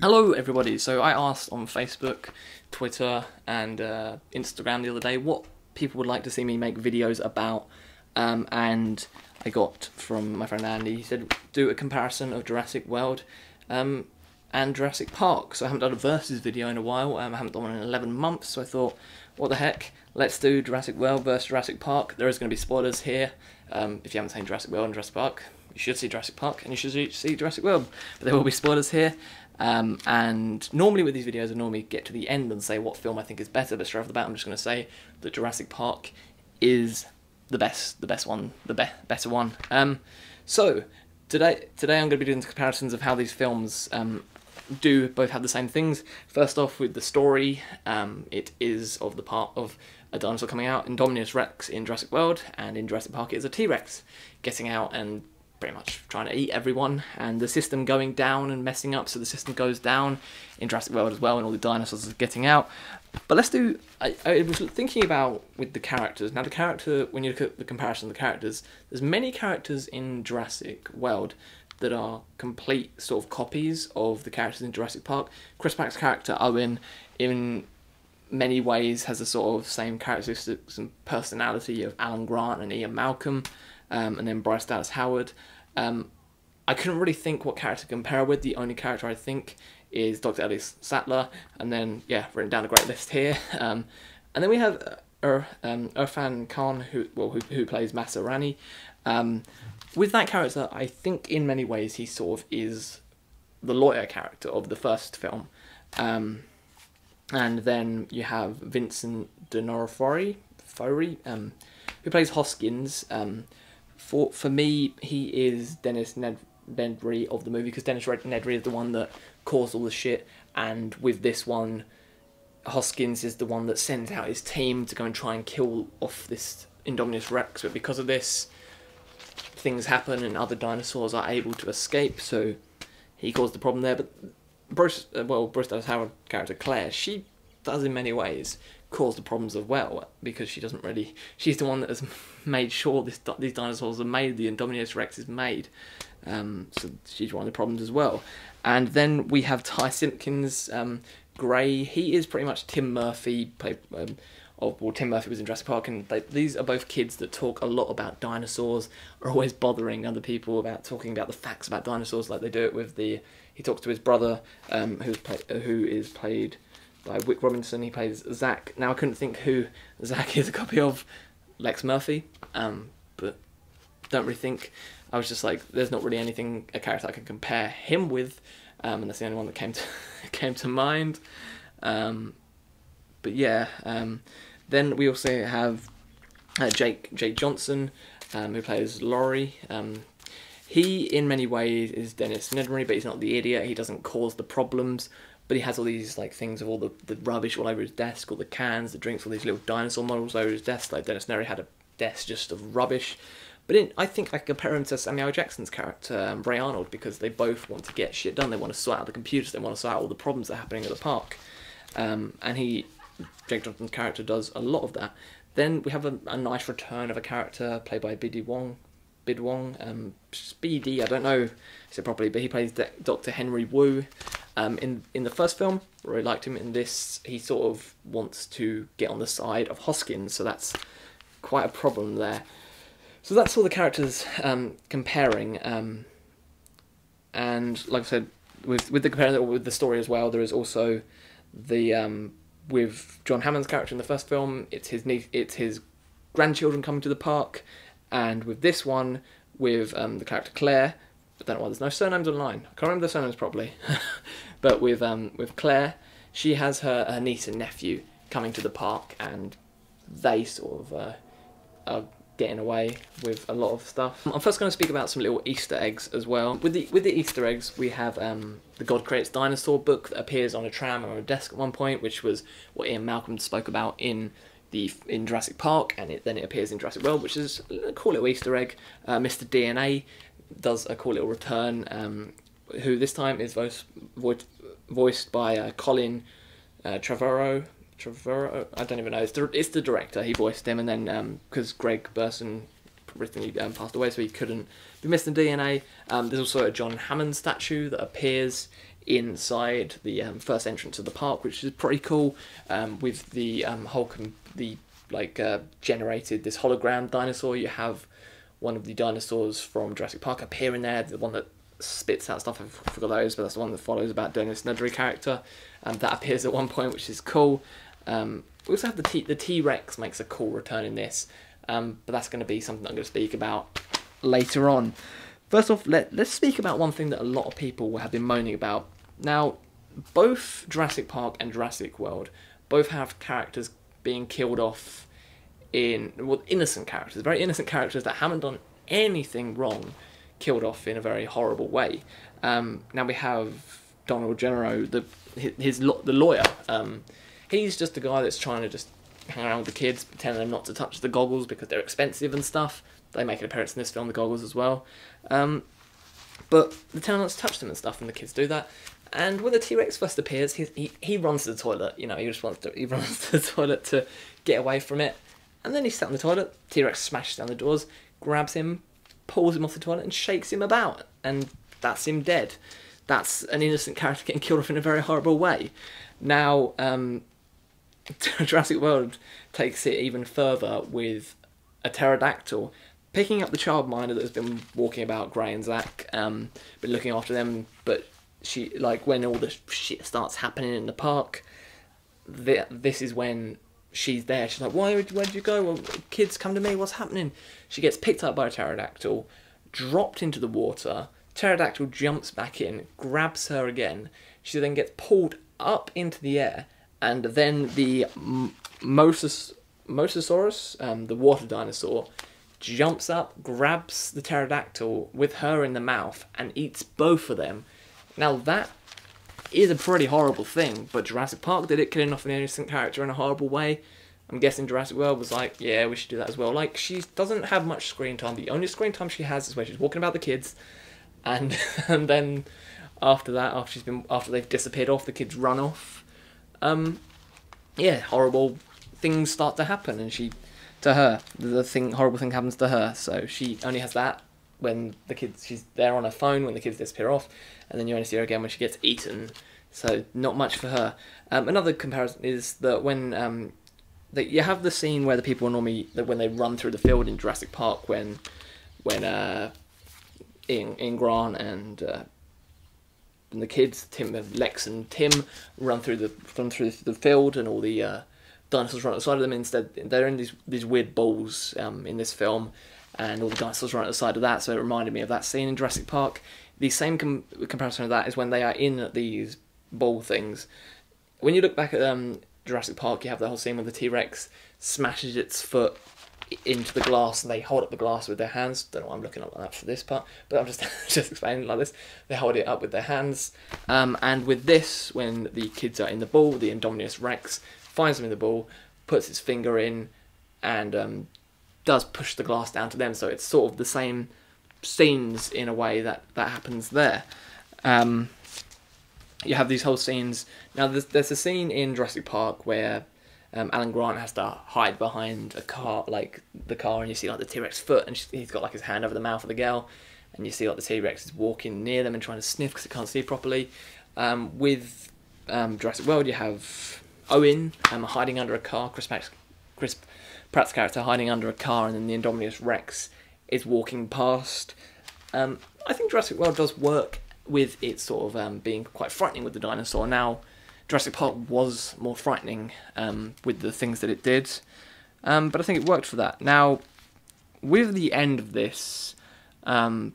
Hello everybody, so I asked on Facebook, Twitter and Instagram the other day what people would like to see me make videos about, and I got from my friend Andy. He said do a comparison of Jurassic World and Jurassic Park. So I haven't done a versus video in a while, I haven't done one in 11 months, so I thought, what the heck, let's do Jurassic World versus Jurassic Park. There is going to be spoilers here. If you haven't seen Jurassic World and Jurassic Park, you should see Jurassic Park and you should see Jurassic World, but there will be spoilers here. And normally with these videos I normally get to the end and say what film I think is better, but straight off the bat I'm just going to say that Jurassic Park is the better one. So today I'm going to be doing comparisons of how these films do both have the same things. First off with the story, it is of the part of a dinosaur coming out, Indominus Rex in Jurassic World, and in Jurassic Park it is a T-Rex getting out and pretty much trying to eat everyone, and the system going down and messing up, so the system goes down in Jurassic World as well, and all the dinosaurs are getting out. But let's do, I was thinking about with the characters. Now the character, when you look at the comparison of the characters, there's many characters in Jurassic World that are complete sort of copies of the characters in Jurassic Park. Chris Pratt's character, Owen, in many ways has the sort of same characteristics and personality of Alan Grant and Ian Malcolm. And then Bryce Dallas Howard. I couldn't really think what character to compare with. The only character I think is Dr. Ellis Sattler, and then yeah, written down a great list here. And then we have Irfan Khan, who plays Masa Rani. With that character, I think in many ways he sort of is the lawyer character of the first film. And then you have Vincent D'Onofrio, who plays Hoskins. For me, he is Dennis Nedry of the movie, because Dennis Nedry is the one that caused all the shit, and with this one, Hoskins is the one that sends out his team to go and try and kill off this Indominus Rex, but because of this, things happen and other dinosaurs are able to escape, so he caused the problem there. But Bruce Dallas Howard character Claire, she does in many ways cause the problems as well, because she doesn't really, she's the one that has made sure these dinosaurs are made, the Indominus Rex is made, so she's one of the problems as well. And then we have Simpkins Gray. He is pretty much Tim Murphy, Tim Murphy was in Jurassic Park, and these are both kids that talk a lot about dinosaurs, are always bothering other people about talking about the facts about dinosaurs, like they do it with he talks to his brother, who is played by Wick Robinson. He plays Zach. Now I couldn't think who Zach is a copy of Lex Murphy, but don't really think. I was just like, there's not really a character I can compare him with, and that's the only one that came to mind. But yeah, then we also have Jake Johnson, who plays Laurie. He in many ways is Dennis Nedry, but he's not the idiot. He doesn't cause the problems. But he has all these like things of all the rubbish all over his desk, all the cans, the drinks, all these little dinosaur models over his desk. Like Dennis Nedry had a desk just of rubbish. But I think I compare him to Samuel L. Jackson's character, Ray Arnold, because they both want to get shit done. They want to sort out the computers. They want to sort out all the problems that are happening at the park. And Jake Johnson's character does a lot of that. Then we have a nice return of a character played by Bid Wong, Speedy, I don't know if I said properly, but he plays Dr. Henry Wu. In the first film, I really liked him. In this, he sort of wants to get on the side of Hoskins, so that's quite a problem there. So that's all the characters comparing, and like I said, with the comparing with the story as well, there is also the with John Hammond's character in the first film, it's his grandchildren coming to the park, and with this one, with the character Claire, I don't know why there's no surnames online. I can't remember the surnames properly. But with Claire, she has her niece and nephew coming to the park, and they sort of are getting away with a lot of stuff. I'm first going to speak about some little Easter eggs as well. With the Easter eggs, we have the God Creates Dinosaur book that appears on a tram or a desk at one point, which was what Ian Malcolm spoke about in Jurassic Park, and then it appears in Jurassic World, which is a cool little Easter egg. Mr. DNA does a cool little return, who this time is voiced by Colin Trevorrow, I don't even know, it's the director, he voiced him, and then because Greg Burson recently passed away, so he couldn't be Mr. DNA. There's also a John Hammond statue that appears inside the first entrance of the park, which is pretty cool. With the Hulk and the generated this hologram dinosaur. You have one of the dinosaurs from Jurassic Park appear in there, the one that spits out stuff. I forgot those, but that's the one that follows about Dennis Nedry character, and that appears at one point, which is cool. We also have the T-Rex makes a cool return in this, but that's going to be something that I'm going to speak about later on. First off, let's speak about one thing that a lot of people have been moaning about. Now, both Jurassic Park and Jurassic World both have characters being killed off innocent characters, very innocent characters that haven't done anything wrong, killed off in a very horrible way. Now we have Donald Gennaro, the lawyer. He's just a guy that's trying to just hang around with the kids, telling them not to touch the goggles because they're expensive and stuff. They make an appearance in this film, the goggles as well. But they tell them not to touch them and stuff, and the kids do that. And when the T-Rex first appears, he runs to the toilet. You know, he runs to the toilet to get away from it. And then he's sat on the toilet. T-Rex smashes down the doors, grabs him, pulls him off the toilet, and shakes him about. And that's him dead. That's an innocent character getting killed off in a very horrible way. Now, Jurassic World takes it even further with a pterodactyl picking up the childminder that has been walking about Gray and Zach, been looking after them, but she, when all the shit starts happening in the park, this is when she's there. She's like, where'd you go? Well, kids, come to me, what's happening? She gets picked up by a pterodactyl, dropped into the water, pterodactyl jumps back in, grabs her again, she then gets pulled up into the air, and then the Mosasaurus, the water dinosaur, jumps up, grabs the pterodactyl with her in the mouth, and eats both of them. Now that is a pretty horrible thing, but Jurassic Park did it, killing off an innocent character in a horrible way. I'm guessing Jurassic World was like, yeah, we should do that as well. She doesn't have much screen time. The only screen time she has is where she's walking about the kids, and then after that, after they've disappeared off, the kids run off. Yeah, horrible things start to happen, and horrible thing happens to her. So she only has that when she's there on her phone when the kids disappear off, and then you only see her again when she gets eaten. So not much for her. Another comparison is that when you have the scene where the people normally, when they run through the field in Jurassic Park, when Ian Grant and the kids, Lex and Tim, run through the field, and all the dinosaurs run outside of them. Instead, they're in these weird balls in this film, and all the dinosaurs run at the side of that. So it reminded me of that scene in Jurassic Park. The same comparison of that is when they are in these ball things. When you look back at Jurassic Park, you have the whole scene where the T-Rex smashes its foot into the glass, and they hold up the glass with their hands. Don't know why I'm looking up like that for this part, but I'm just explaining it like this. They hold it up with their hands, and with this, when the kids are in the ball, the Indominus Rex finds them in the ball, puts its finger in, and does push the glass down to them. So it's sort of the same scenes in a way that happens there. You have these whole scenes. Now there's a scene in Jurassic Park where Alan Grant has to hide behind a car, the car, and you see the T-Rex foot, and he's got his hand over the mouth of the girl, and you see the T-Rex is walking near them and trying to sniff because it can't see properly. With Jurassic World, you have Owen hiding under a car, Chris Pratt's character hiding under a car, and then the Indominus Rex is walking past. I think Jurassic World does work with its sort of being quite frightening with the dinosaur. Now, Jurassic Park was more frightening with the things that it did, but I think it worked for that. Now, with the end of this, it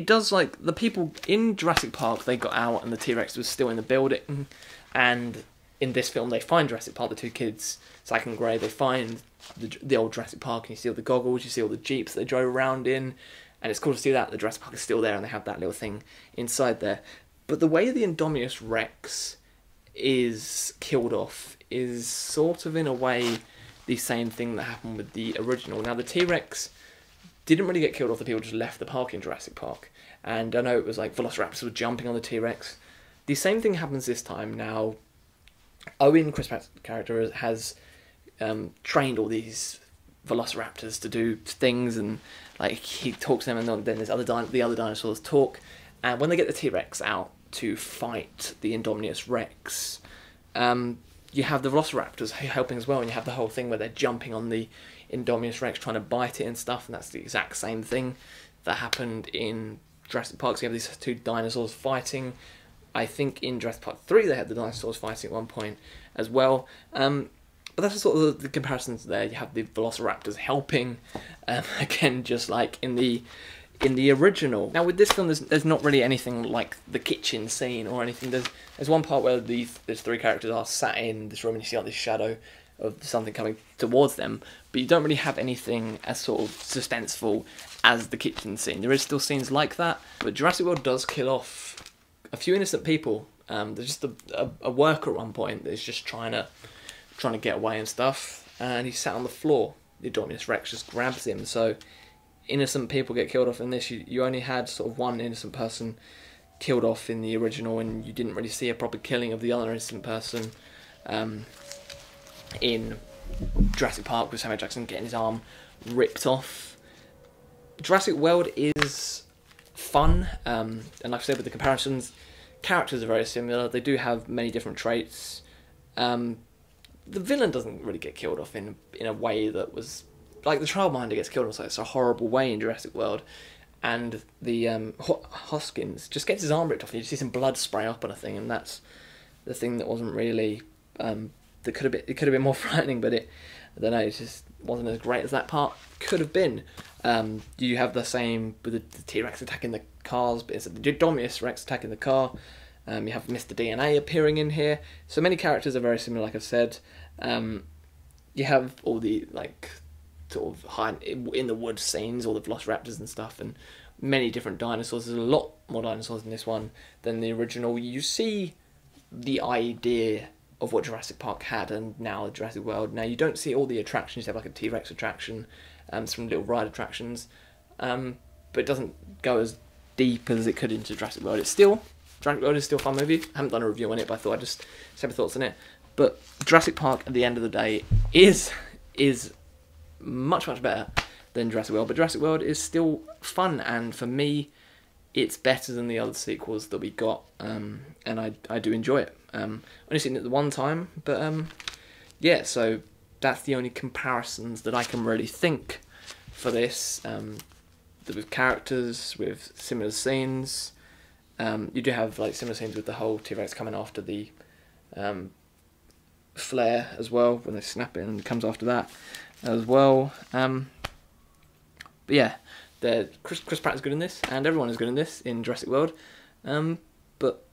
does, the people in Jurassic Park, they got out and the T-Rex was still in the building, and in this film they find Jurassic Park, the two kids, Zach and Gray, they find the old Jurassic Park, and you see all the goggles, you see all the Jeeps they drove around in, and it's cool to see that the Jurassic Park is still there and they have that little thing inside there. But the way the Indominus Rex is killed off is sort of, in a way, the same thing that happened with the original. Now, the T-Rex didn't really get killed off, the people just left the park in Jurassic Park. And I know it was Velociraptors were jumping on the T-Rex. The same thing happens this time. Now, Owen, Chris Pratt's character, has trained all these Velociraptors to do things, and he talks to them, and then the other dinosaurs talk. And when they get the T-Rex out to fight the Indominus Rex, you have the Velociraptors helping as well, and you have the whole thing where they're jumping on the Indominus Rex trying to bite it and stuff, and that's the exact same thing that happened in Jurassic Park. So you have these two dinosaurs fighting. I think in Jurassic Park 3 they had the dinosaurs fighting at one point as well. But that's sort of the comparisons there. You have the Velociraptors helping, again, just like in the original. Now with this film, there's not really anything like the kitchen scene or anything. There's one part where these three characters are sat in this room and you see like this shadow of something coming towards them, but you don't really have anything as sort of suspenseful as the kitchen scene. There is still scenes like that, but Jurassic World does kill off a few innocent people. There's just a worker at one point that's just trying to get away and stuff, and he's sat on the floor. The Indominus Rex just grabs him. So innocent people get killed off in this. You only had sort of one innocent person killed off in the original, and you didn't really see a proper killing of the other innocent person in Jurassic Park, with Samuel Jackson getting his arm ripped off. Jurassic World is fun, and like I said, with the comparisons, characters are very similar. They do have many different traits. The villain doesn't really get killed off in a way that was like the childminder gets killed off. So it's a horrible way in Jurassic World, and the Hoskins just gets his arm ripped off. And you see some blood spray up on a thing, and that's the thing that wasn't really that could have been more frightening, but I don't know, it just wasn't as great as that part could have been. You have the same with the T-Rex attacking the cars, but it's the Indominus Rex attacking the car. You have Mr. DNA appearing in here. So many characters are very similar, like I've said. You have all the like sort of hide in the woods scenes, all the Velociraptors and stuff, and many different dinosaurs. There's a lot more dinosaurs in this one than the original. You see the idea of what Jurassic Park had, and now Jurassic World. Now you don't see all the attractions. You have like a T-Rex attraction, some little ride attractions, but it doesn't go as deep as it could into Jurassic World. Jurassic World is still a fun movie. I haven't done a review on it, but I thought I'd just say my thoughts on it. But Jurassic Park, at the end of the day, is much better than Jurassic World. But Jurassic World is still fun, and for me, it's better than the other sequels that we got, and I do enjoy it. Only seen it the one time, but yeah, so that's the only comparisons that I can really think for this. With characters, with similar scenes. You do have like similar scenes with the whole T-Rex coming after the flare as well, when they snap it and it comes after that as well. But yeah, Chris Pratt is good in this, and everyone is good in this in Jurassic World. But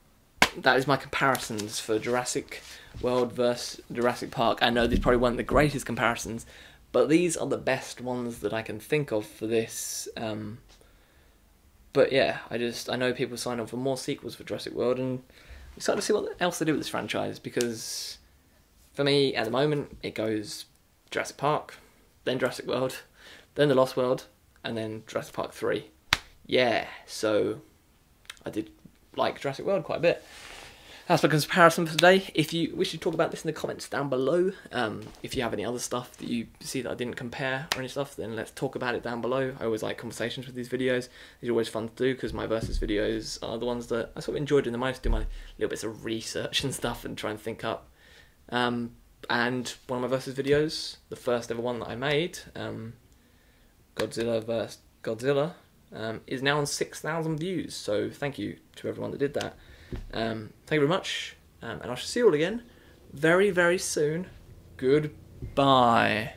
that is my comparisons for Jurassic World versus Jurassic Park. I know these probably weren't the greatest comparisons, but these are the best ones that I can think of for this. But yeah, I know people sign up for more sequels for Jurassic World, and I'm excited to see what else they do with this franchise, because for me, at the moment, it goes Jurassic Park, then Jurassic World, then The Lost World, and then Jurassic Park 3. Yeah, so I did like Jurassic World quite a bit. That's my comparison for today. If you wish to talk about this in the comments down below, if you have any other stuff that you see that I didn't compare or any stuff, then let's talk about it down below. I always like conversations with these videos. These are always fun to do, because my versus videos are the ones that I sort of enjoyed doing the most, do my little bits of research and stuff and try and think up. And one of my versus videos, the first ever one that I made, Godzilla vs Godzilla, is now on 6,000 views, so thank you to everyone that did that. Thank you very much, and I shall see you all again very, very soon. Goodbye.